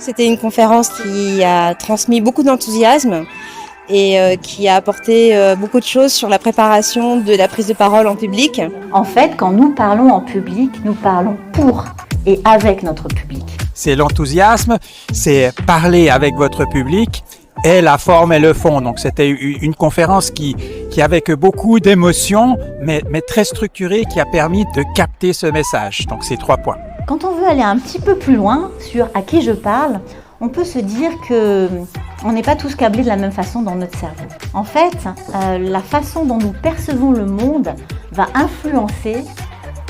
C'était une conférence qui a transmis beaucoup d'enthousiasme et qui a apporté beaucoup de choses sur la préparation de la prise de parole en public. En fait, quand nous parlons en public, nous parlons pour et avec notre public. C'est l'enthousiasme, c'est parler avec votre public et la forme et le fond. Donc c'était une conférence qui avec beaucoup d'émotions, mais très structurée, qui a permis de capter ce message. Donc ces 3 points. Quand on veut aller un petit peu plus loin sur à qui je parle, on peut se dire que on n'est pas tous câblés de la même façon dans notre cerveau. En fait, la façon dont nous percevons le monde va influencer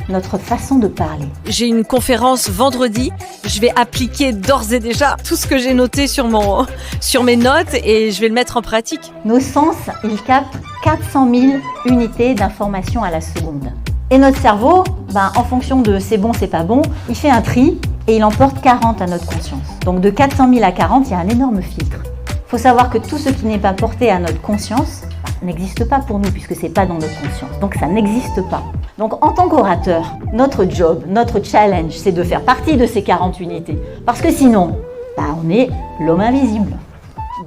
notre façon de parler. J'ai une conférence vendredi, je vais appliquer d'ores et déjà tout ce que j'ai noté sur mes notes et je vais le mettre en pratique. Nos sens, ils captent 400 000 unités d'information à la seconde. Et notre cerveau, en fonction de c'est bon, c'est pas bon, il fait un tri et il en porte 40 à notre conscience. Donc de 400 000 à 40, il y a un énorme filtre. Il faut savoir que tout ce qui n'est pas porté à notre conscience n'existe pas pour nous puisque c'est pas dans notre conscience. Donc ça n'existe pas. Donc en tant qu'orateur, notre job, notre challenge, c'est de faire partie de ces 40 unités. Parce que sinon, on est l'homme invisible.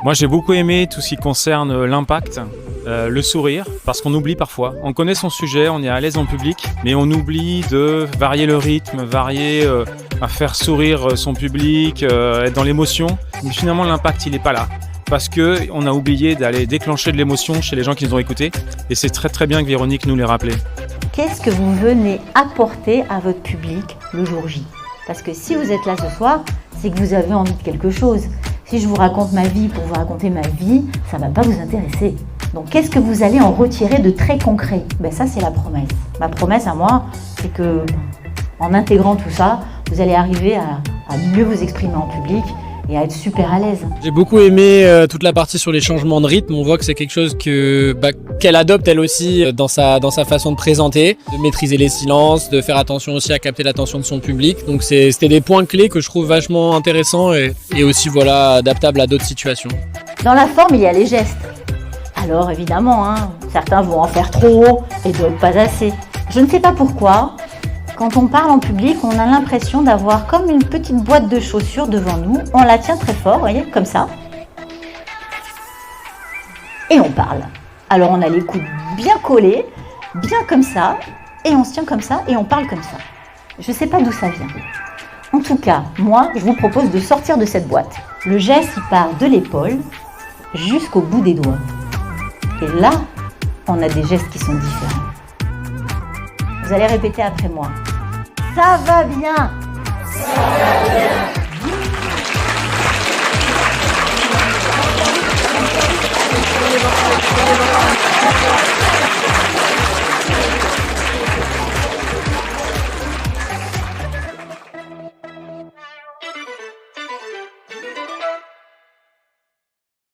Moi j'ai beaucoup aimé tout ce qui concerne l'impact, le sourire, parce qu'on oublie parfois. On connaît son sujet, on est à l'aise en public, mais on oublie de varier le rythme, à faire sourire son public, être dans l'émotion. Mais finalement l'impact il n'est pas là. Parce qu'on a oublié d'aller déclencher de l'émotion chez les gens qui nous ont écoutés. Et c'est très très bien que Véronique nous l'ait rappelé. Qu'est-ce que vous venez apporter à votre public le jour J? Parce que si vous êtes là ce soir, c'est que vous avez envie de quelque chose. Si je vous raconte ma vie pour vous raconter ma vie, ça ne va pas vous intéresser. Donc qu'est-ce que vous allez en retirer de très concret? Ça c'est la promesse. Ma promesse à moi, c'est que en intégrant tout ça, vous allez arriver à mieux vous exprimer en public et à être super à l'aise. J'ai beaucoup aimé toute la partie sur les changements de rythme. On voit que c'est quelque chose qu'elle adopte elle aussi dans sa façon de présenter, de maîtriser les silences, de faire attention aussi à capter l'attention de son public. Donc c'était des points clés que je trouve vachement intéressants et aussi adaptables à d'autres situations. Dans la forme, il y a les gestes. Alors évidemment, certains vont en faire trop et d'autres pas assez. Je ne sais pas pourquoi. Quand on parle en public, on a l'impression d'avoir comme une petite boîte de chaussures devant nous. On la tient très fort, vous voyez, comme ça. Et on parle. Alors on a les coudes bien collés, bien comme ça, et on se tient comme ça, et on parle comme ça. Je ne sais pas d'où ça vient. En tout cas, moi, je vous propose de sortir de cette boîte. Le geste, il part de l'épaule jusqu'au bout des doigts. Et là, on a des gestes qui sont différents. Vous allez répéter après moi. Ça va bien. Ça va bien.